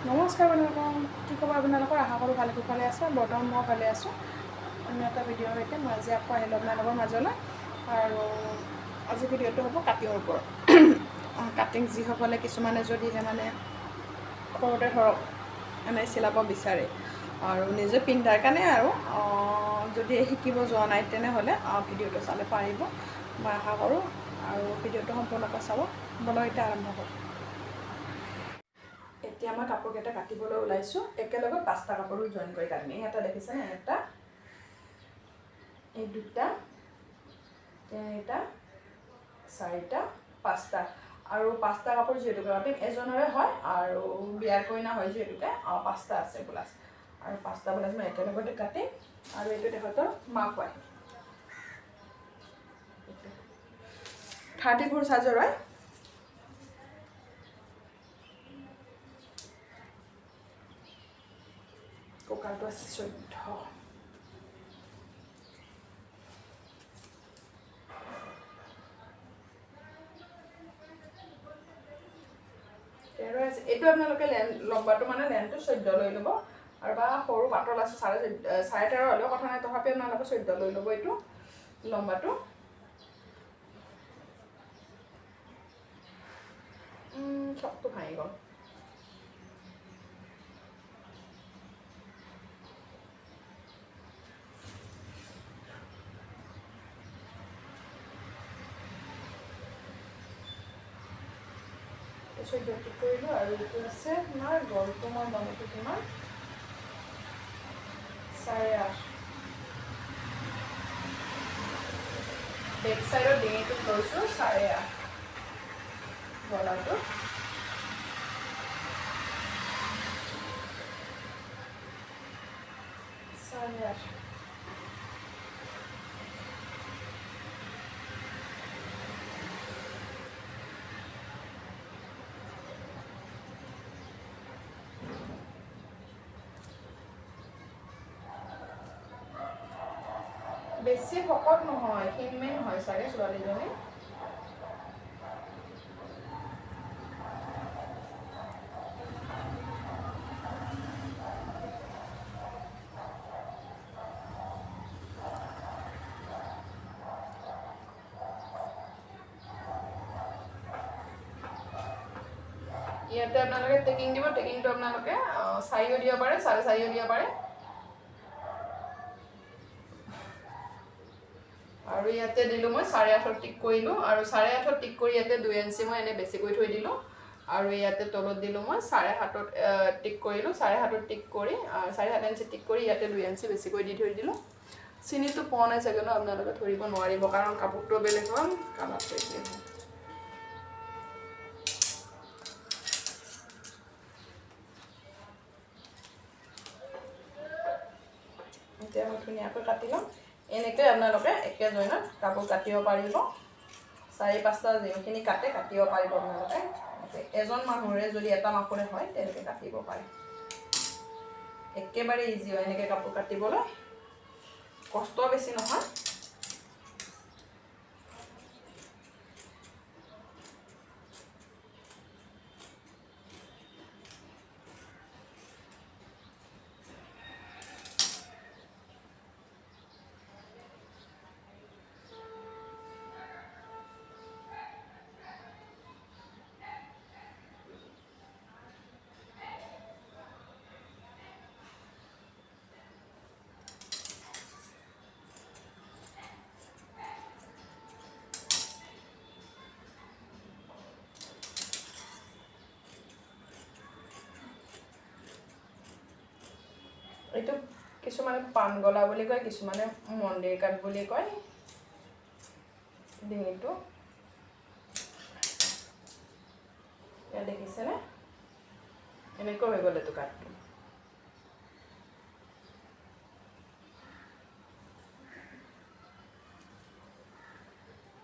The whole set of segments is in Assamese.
নমস্কাৰ বন্ধুসকল, কি খবৰ আপোনালোকৰ? আশা কৰোঁ ভালে কুশলে আছে। বৰ্তমান মই ভালে আছোঁ। অন্য এটা ভিডিঅ'ৰ সৈতে মই আজি আকৌ আহিলোঁ আপোনালোকৰ মাজলৈ। আৰু আজি ভিডিঅ'টো হ'ব কাটিঙৰ ওপৰত। কাটিং যিসকলে কিছুমানে যদিহে মানে সৰুতে ধৰক চিলাব বিচাৰে আৰু নিজে পিন্ধাৰ কাৰণে আৰু যদি শিকিব যোৱা নাই তেনেহ'লে ভিডিঅ'টো চালে পাৰিব, মই আশা কৰোঁ। আৰু ভিডিঅ'টো সম্পূৰ্ণকৈ চাব। বলক এতিয়া আৰম্ভ কৰোঁ। এতিয়া মই কাপোৰকেইটা কাটিবলৈ ওলাইছোঁ। একেলগে 5টা কাপোৰো জইন কৰি কাটিম। এটা দেখিছেনে? এটা, এই দুটা, তিনিটা, 4টা, 5টা। আৰু 5টা কাপোৰ যিহেতুকে কাটিম, এজনৰে হয় আৰু বিয়াৰ কইনা হয় যিহেতুকে 5টা আছে ব্লাউজ। আৰু 5টা ব্লাউজ মই একেলগতে কাটিম। আৰু এইটো তেখেতৰ মাপ হয় 34 চাইজৰ হয়। কোকাৰটো আছে 14। এইটো আপোনালোকে লম্বাটো মানে লেন্থটো 14 লৈ ল'ব। আৰু বা সৰু পাতল আছে 13.5 হ'লেও কথা নাই, তথাপি আপোনালোকে 14 লৈ ল'ব। এইটো লম্বাটো চবটো ভাঙি গ'ল। চৈধ্য ঠিক কৰিলোঁ। আৰু এইটো আছে তোমাৰ গলটো মই বনাইছোঁ তোমাৰ 8.5। বেক চাইডৰ ডিঙিটোত লৈছোঁ 8.5 গলাটো। বেছি শকত নহয়, ক্ষীণমেন হয় চাগে ছোৱালীজনী। ইয়াতে আপোনালোকে টেকিং দিব। টেকিংটো আপোনালোকে 4ও দিব পাৰে, 4.5ও দিব পাৰে। আৰু ইয়াতে দিলোঁ মই 8.5 টিক কৰিলোঁ। আৰু 8.5 টিক কৰি ইয়াতে 2 ইঞ্চি মই এনেই বেছিকৈ থৈ দিলোঁ। আৰু ইয়াতে তলত দিলোঁ মই 7.5 টিক কৰিলোঁ। 7.5 টিক কৰি 7.5 ইঞ্চি টিক কৰি ইয়াতে 2 ইঞ্চি বেছিকৈ দি থৈ দিলোঁ। চিনিটো পোৱা নাই চাগে ন, আপোনালোকে ধৰিব নোৱাৰিব, কাৰণ কাপোৰটো বেলেগ হ'ল, কালাৰটো একেই হ'ল। এতিয়া মই ধুনীয়াকৈ কাটি ল'ম। এনেকৈ আপোনালোকে একে জইনত কাপোৰ কাটিব পাৰিব। 4-5টা যিখিনি কাটিব পাৰিব আপোনালোকে। এজন মানুহৰে যদি এটা মাপৰে হয় তেনেকৈ কাটিব পাৰে। একেবাৰে ইজি হয় এনেকৈ কাপোৰ কাটিবলৈ, কষ্ট বেছি নহয়। এইটো কিছুমানে পানগলা বুলি কয়, কিছুমানে মন্দিৰ কাট বুলি কয়। ডিঙিটো এয়া দেখিছেনে? এনেকৈ হৈ গ'ল এইটো কাটটো।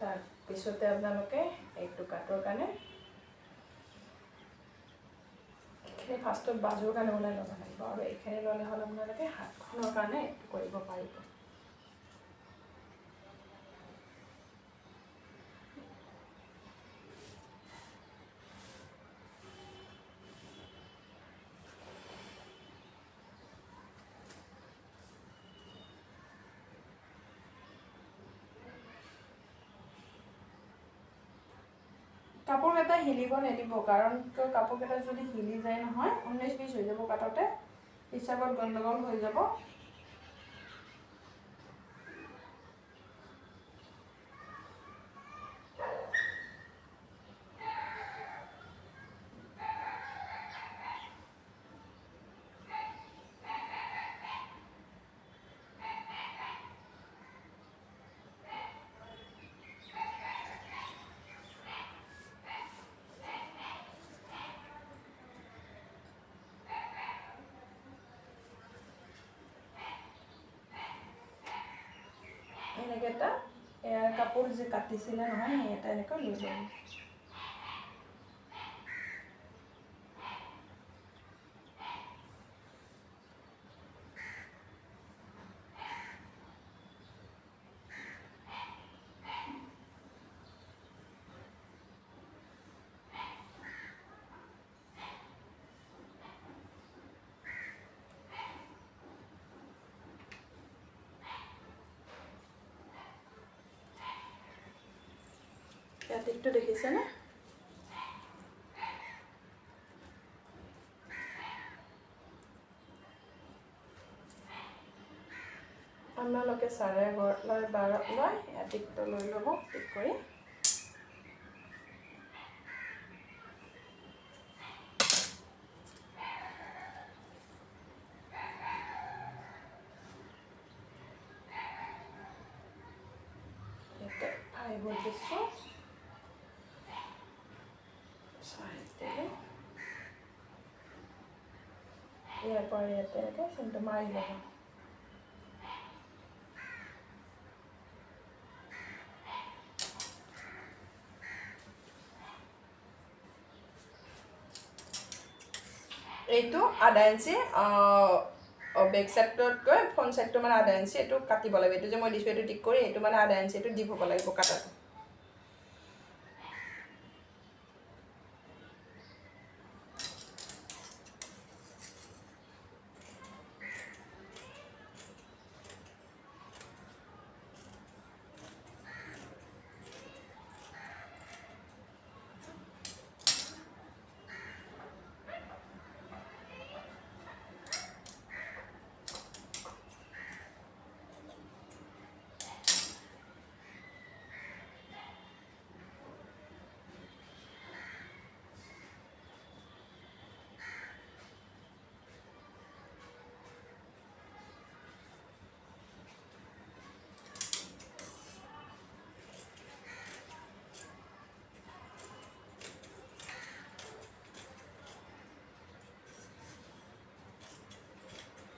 তাৰপিছতে আপোনালোকে এইটো কাটৰ কাৰণে এইখিনি ফাৰ্ষ্টত বাজুৰ কাৰণে ওলাই ল'ব লাগিব। আৰু এইখিনি ল'লে হ'ল আপোনালোকে হাতখনৰ কাৰণে এইটো কৰিব পাৰিব। কাপোৰকেইটা হিলিব নিদিব, কাৰণ কাপোৰকেইটা যদি হিলি যায় নহয় 19-20 হৈ যাব কাটোতে, হিচাপত গণ্ডগোল হৈ যাব। এনেকৈ এটা এয়াৰ কাপোৰ যে কাটিছিলে নহয়, সেই এটা এনেকৈ লৈ ল'ব। টিকটো দেখিছেনে? আপোনালোকে 12:30 টিকটো লৈ ল'ব, টিক কৰি। ইয়াতে আহিব দিছোঁ। ইয়াৰ পৰা ইয়াতে এনেকৈ চিনটো মাৰি ল'ব। এইটো আধা ইঞ্চি বেক চাইডতকৈ ফ্ৰণ্ট চাইডটো মানে আধা ইঞ্চি এইটো কাটিব লাগিব। এইটো যে মই দিছোঁ এইটো টিক কৰি, এইটো মানে আধা ইঞ্চি এইটো ডিপ হ'ব লাগিব কাটাটো।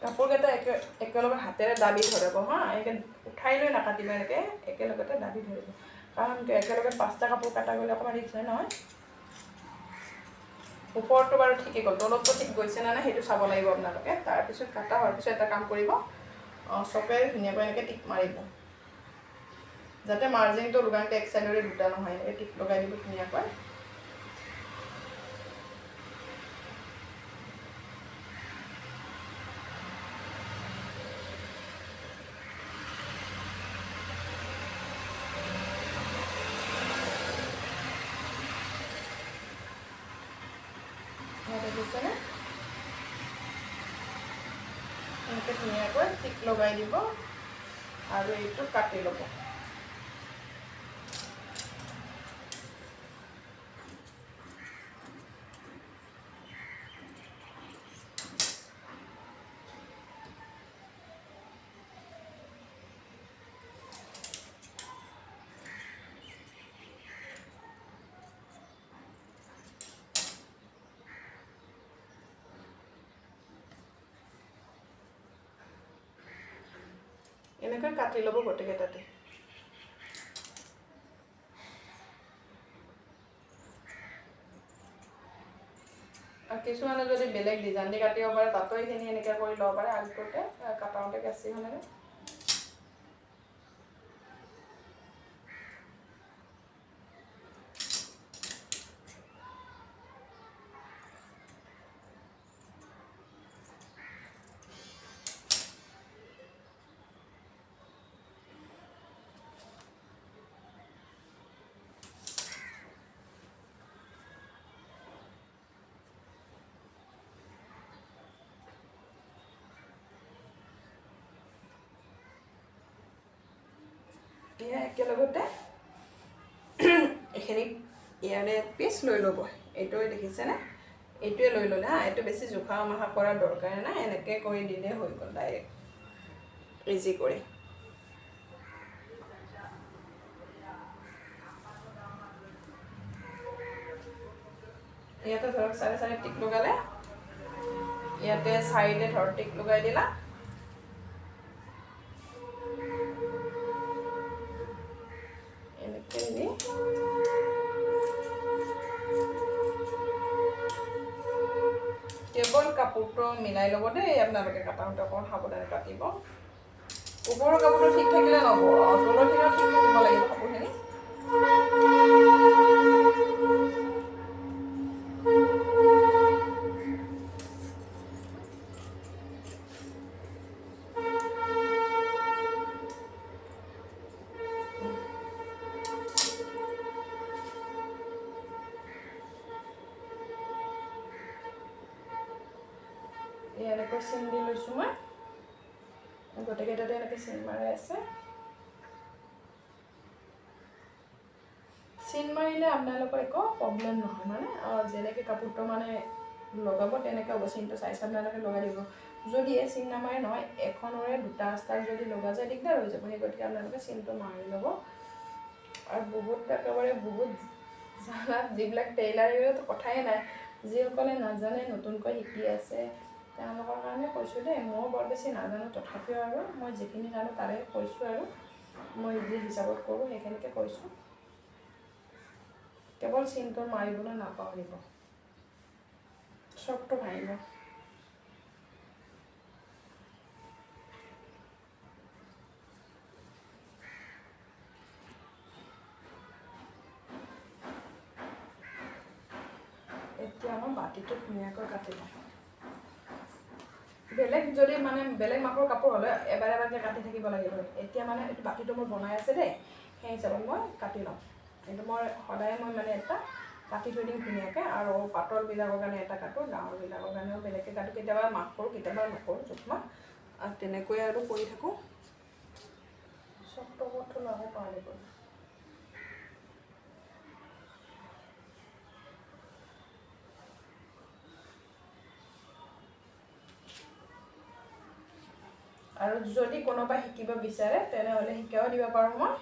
কাপোৰকেইটা একেলগে হাতেৰে দাবি ধৰিব হা, এনেকৈ উঠাই লৈ নাকাটিব, এনেকৈ একেলগতে দাবি ধৰিব। কাৰণ একেলগে 5টা কাপোৰ কটা গ'লে অকণমান ৰিস্ক হয় নহয়। ওপৰটো বাৰু ঠিকেই গ'ল, তলতটো ঠিক গৈছে নে নাই সেইটো চাব লাগিব আপোনালোকে। তাৰপিছত কাটা হোৱাৰ পিছত এটা কাম কৰিব, চকেৰে ধুনীয়াকৈ এনেকৈ টিক মাৰিব, যাতে মাৰ্জিনটো লগাওঁতে এক চাইডৰে দুটা নহয়, এনেকৈ টিক লগাই দিব ধুনীয়াকৈ। দেখিছেনে? এনেকৈ ধুনীয়াকৈ টিক লগাই দিব আৰু এইটো কাটি ল'ব। এনেকৈ কাটি ল'ব গোটেইকেইটাতে। আৰু কিছুমানে যদি বেলেগ ডিজাইন দি কাটিব পাৰে, তাতো এইখিনি এনেকৈ কৰি ল'ব পাৰে। আগতে কাটাওঁতে কেঁচিখনেৰে একেলগতে এইখিনি ইয়াৰে পিচ লৈ ল'ব এইটোৱে দেখিছেনে এইটোৱে লৈ ল'লে হা এইটো বেছি জোখা মাখা কৰাৰ দৰকাৰ নাই এনেকৈ কৰি দিলে হৈ গ'ল ডাইৰেক্ট ইজি কৰি ইয়াতে ধৰক 4.5 টিক লগালে ইয়াতে চাইডে ধৰ টিক লগাই দিলা এনেকৈ দি কেৱল কাপোৰটো মিলাই ল'ব দেই আপোনালোকে কাটাওঁতে অকণ সাৱধানে কাটিব ওপৰৰ কাপোৰটো ঠিক থাকিলে নহ'ব তলৰখিনিও ঠিক থাকিব লাগিব কাপোৰখিনি এনেকৈ চিন দি লৈছোঁ মই গোটেইকেইটাতে এনেকৈ চিন মাৰি আছে চিন মাৰিলে আপোনালোকৰ একো প্ৰব্লেম নহয় মানে যেনেকৈ কাপোৰটো মানে লগাব তেনেকৈ হ'ব চিনটো চাই আপোনালোকে লগাই দিব যদি এই চিন নামাৰে নহয় এখনৰে দুটা ষ্টাৰ যদি লগা যায় দিগদাৰ হৈ যাব সেই গতিকে আপোনালোকে চিনটো মাৰি ল'ব আৰু বহুত একেবাৰে বহুত জানাত যিবিলাক টেইলাৰতো কথাই নাই যিসকলে নাজানে নতুনকৈ শিকি আছে তেওঁলোকৰ কাৰণে কৈছোঁ দেই ময়ো বৰ বেছি নাজানো তথাপিও আৰু মই যিখিনি জানো তাৰে কৈছোঁ আৰু মই যি হিচাপত কৰোঁ সেইখিনিকে কৈছোঁ কেৱল চিনটো মাৰিবলৈ নাপাহৰিব চবটো ভাঙিব এতিয়া মই বাতিটো ধুনীয়াকৈ কাটি লওঁ বেলেগ যদি মানে বেলেগ মাপৰ কাপোৰ হ'লে এবাৰ এবাৰকৈ কাটি থাকিব লাগিব এতিয়া মানে এইটো বাতিটো মোৰ বনাই আছে দেই সেই হিচাপত মই কাটি লওঁ কিন্তু মই সদায় মই মানে এটা কাটি থৈ দিম ধুনীয়াকৈ আৰু পাতলবিলাকৰ কাৰণে এটা কাটোঁ ডাঙৰবিলাকৰ কাৰণেও বেলেগকৈ কাটোঁ কেতিয়াবা মাফ কৰোঁ কেতিয়াবা নকৰোঁ জোখমা আৰু তেনেকৈ আৰু কৰি থাকোঁ চব টপতো লগাই পাৰি গ'ল আৰু যদি কোনোবা শিকিব বিচাৰে তেনেহ'লে শিকাও দিব পাৰোঁ মই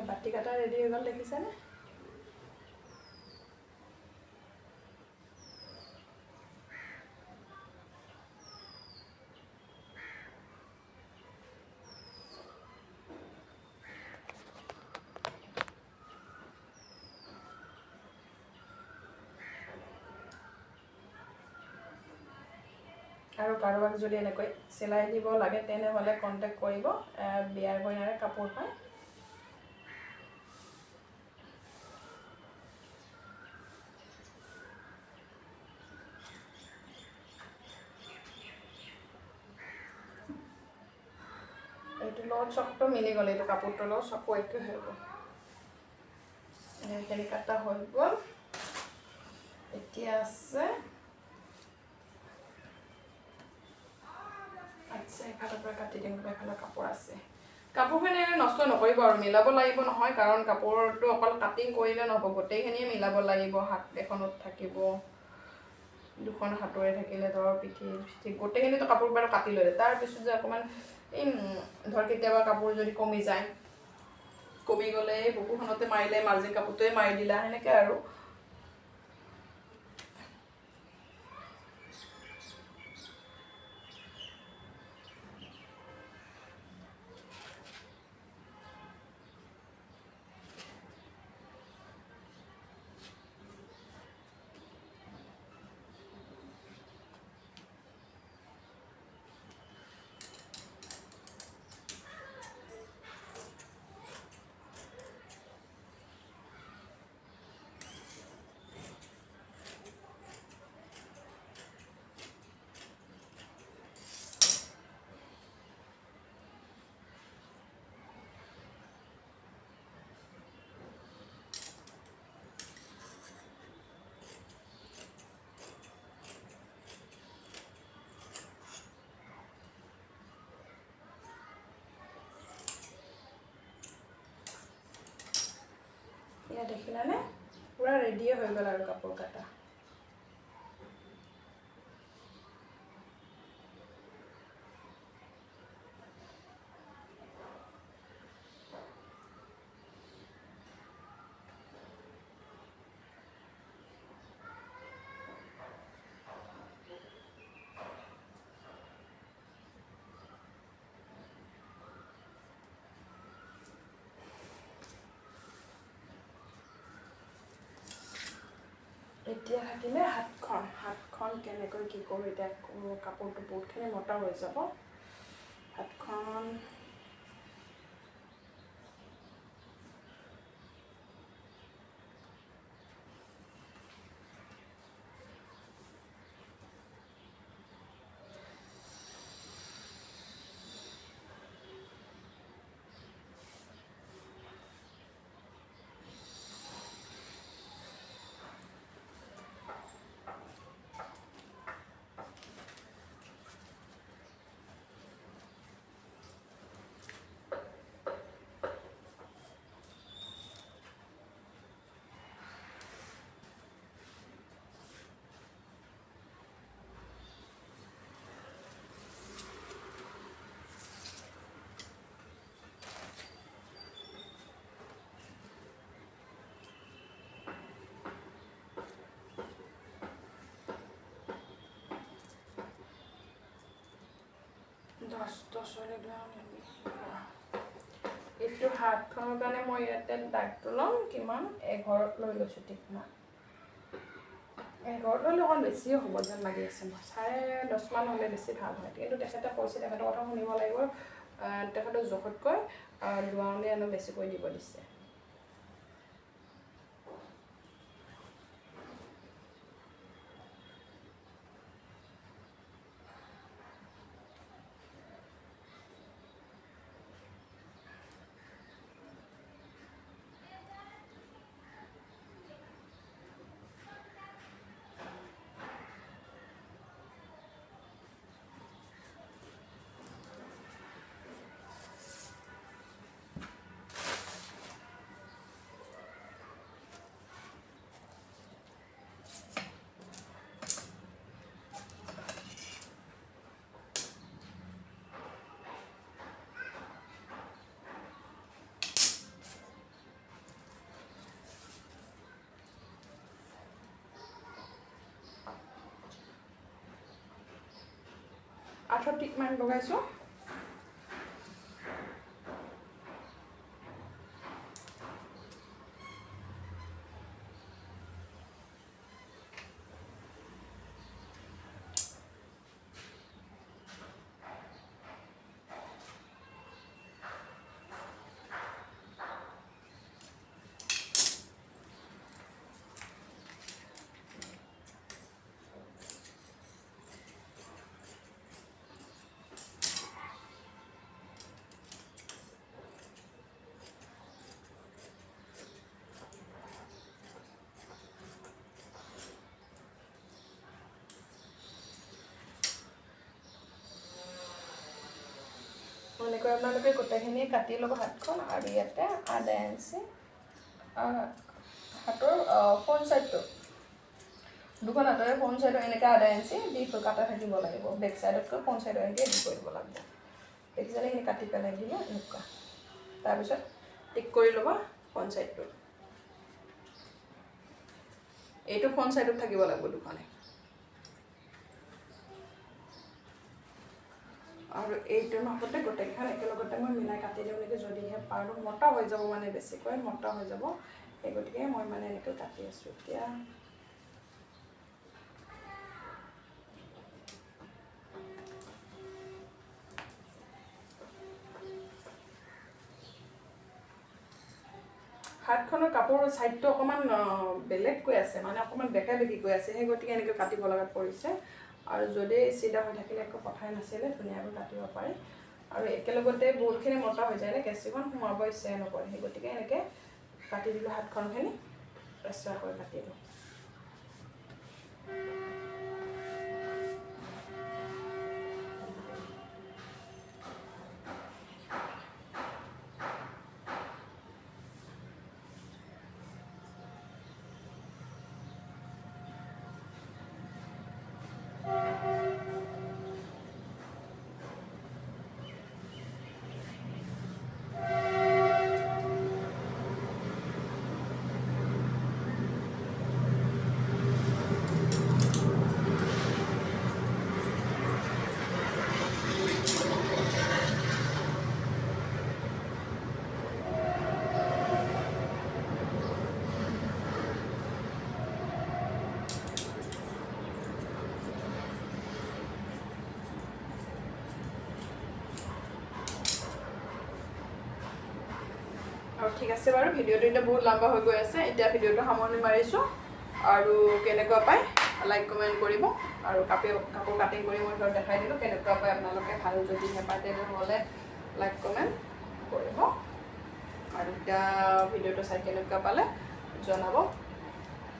বাতি কাটা ৰেডি হৈ গ'ল দেখিছেনে আৰু কাৰোবাক যদি এনেকৈ চিলাই দিব লাগে তেনেহ'লে কণ্টেক্ট কৰিব বিয়াৰ কইনাৰে কাপোৰ পায় এইটো লগত চকটো মিলি গ'ল এইটো কাপোৰটোৰ লগত চকু একে হৈ গ'ল এইখিনি কাটা হৈ গ'ল এতিয়া আছে আচ্ছা এফালৰ পৰা কাটি দিম এফালৰ কাপোৰ আছে কাপোৰখিনি নষ্ট নকৰিব আৰু মিলাব লাগিব নহয় কাৰণ কাপোৰটো অকল কাটিং কৰিলে নহ'ব গোটেইখিনিয়ে মিলাব লাগিব হাত এখনত থাকিব দুখন হাতৰে থাকিলে ধৰ পিঠি গোটেইখিনিতো কাপোৰ বাৰু কাটি ল'লে তাৰপিছত যে অকণমান এই ধৰ কেতিয়াবা কাপোৰ যদি কমি যায় কমি গ'লে এই বুকুখনতে মাৰিলে মাৰ্জিন কাপোৰটোৱে মাৰি দিলা সেনেকৈ আৰু দেখিলানে পুৰা ৰেডিয়ে হৈ গ'ল আৰু কাপোৰ কাটা এতিয়া থাকিলে হাতখন কেনেকৈ কি কৰোঁ এতিয়া কাপোৰটো বহুতখিনি মোটা হৈ যাব হাতখন এইটো হাতখনৰ কাৰণে মই ইয়াতে দাগটো ল'ম কিমান 11 লৈ লৈছোঁ ঠিক না 11 লৈ অকণ বেছিয়ে হ'ব যেন লাগি আছে মই 10.5 মান হ'লে বেছি ভাল হয় কিন্তু তেখেতে কৈছে তেখেতৰ কথা শুনিব লাগিব তেখেতৰ জোখতকৈ লোৱাওনে আনো বেছিকৈ দিব দিছে আঠৰ টিকমান লগাইছোঁ এনেকৈ আপোনালোকে গোটেইখিনি কাটি ল'ব হাতখন আৰু ইয়াতে আধা ইঞ্চি হাতৰ ফ্ৰণ্ট চাইডটো দুখন হাতৰে ফ্ৰণ্ট চাইডৰ এনেকৈ আধা ইঞ্চি দি কাটা থাকিব লাগিব বেক চাইডতকৈ ফ্ৰণ্ট চাইডৰ এনেকৈ দি কৰিব লাগিব দেখিছেনে এইখিনি কাটি পেলাই দিলে এনেকুৱা তাৰপিছত টিক কৰি ল'বা ফ্ৰণ্ট চাইডটো এইটো ফ্ৰণ্ট চাইডত থাকিব লাগিব দুখনে আৰু এইটোৰ মাপতে গোটেইখন একেলগতে মই মিলাই কাটি দিওঁ নেকি যদিহে পাৰোঁ মোটা হৈ যাব মানে বেছিকৈ মোটা হৈ যাব সেই গতিকে মই মানে এনেকৈ কাটি আছোঁ এতিয়া হাতখনৰ কাপোৰৰ ছাইডটো অকণমান বেলেগকৈ আছে মানে অকণমান বেকা বেকি গৈ আছে সেই গতিকে এনেকৈ কাটিব লগাত পৰিছে আৰু যদি চিধা হৈ থাকিলে একো কথাই নাছিলে ধুনীয়াকৈ কাটিব পাৰে আৰু একেলগতে বহুতখিনি মোটা হৈ যায় নে কেঁচিখন সোমাব ইচ্ছা নকৰে সেই গতিকে এনেকৈ কাটি দিলোঁ হাতখনখিনি এক্সট্ৰাকৈ কাটি দিওঁ ঠিক আছে বাৰু, ভিডিঅ'টো এতিয়া বহুত লম্বা হৈ গৈ আছে, এতিয়া ভিডিঅ'টো সামৰণি মাৰিছোঁ। আৰু কেনেকুৱা পায় লাইক কমেণ্ট কৰিব। আৰু কাপোৰ কাটিং কৰি মই ধৰক দেখাই দিলোঁ কেনেকুৱা পায় আপোনালোকে। ভাল যদিহে পায় তেনেহ'লে লাইক কমেণ্ট কৰিব। আৰু এতিয়া ভিডিঅ'টো চাই কেনেকুৱা পালে জনাব।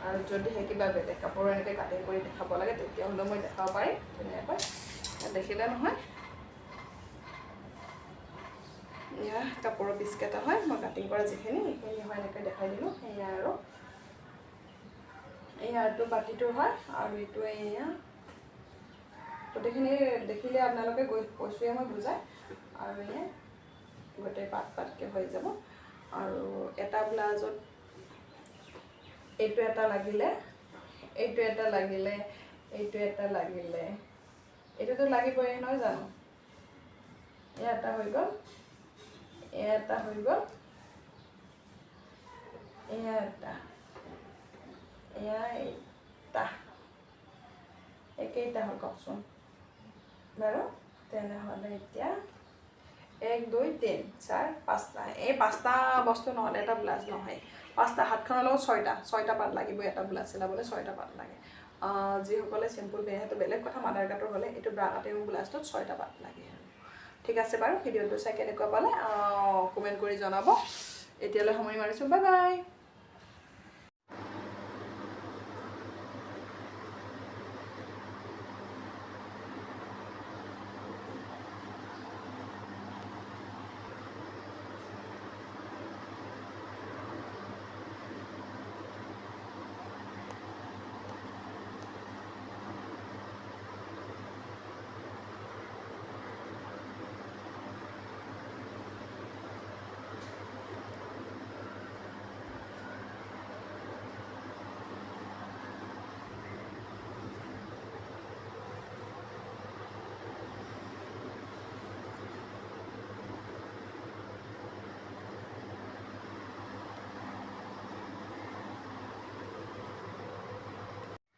আৰু যদিহে কিবা বেলেগ কাপোৰ এনেকৈ কাটিং কৰি দেখাব লাগে তেতিয়াহ'লেও মই দেখাব পাৰিম ধুনীয়াকৈ। দেখিলে নহয়, এয়া কাপোৰৰ পিচকেইটা হয়, মই কাটিং কৰা যিখিনি সেইখিনি হয় এনেকৈ দেখাই দিলোঁ। সেয়া আৰু এয়াটো বাতিটো হয়, আৰু এইটো এয়া গোটেইখিনি দেখিলে আপোনালোকে কৈছোঁৱে মই বুজাই। আৰু এয়া গোটেই পাতকৈ হৈ যাব। আৰু এটা ব্লাউজত এইটো এটা লাগিলে, এইটো এটা লাগিলে, এইটো এটা লাগিলে, এইটোতো লাগিবই নহয় জানো। এয়া এটা হৈ গ'ল, এয়া এটা হৈ গ'ল, এয়া এটা, এয়া এইটা, একেইটা হ'ল কওকচোন বাৰু। তেনেহ'লে এতিয়া 1 2 3 4 5টা, এই 5টা বস্তু নহ'লে এটা ব্লাউজ নহয়। 5টা, হাতখনৰ লগত 6টা পাত লাগিব। এটা ব্লাউজ চিলাবলৈ 6টা পাত লাগে। যিসকলে চিম্পুল পিন্ধে সেইটো বেলেগ কথা, মাদাৰ কাটৰ হ'লে এইটো ব্ৰা কাটিং ব্লাউজটোত 6টা পাত লাগে। ঠিক আছে বাৰু, ভিডিঅ'টো চাই কেনেকুৱা পালে কমেণ্ট কৰি জনাব। এতিয়ালৈ সামৰণি মাৰিছোঁ, বাই বাই।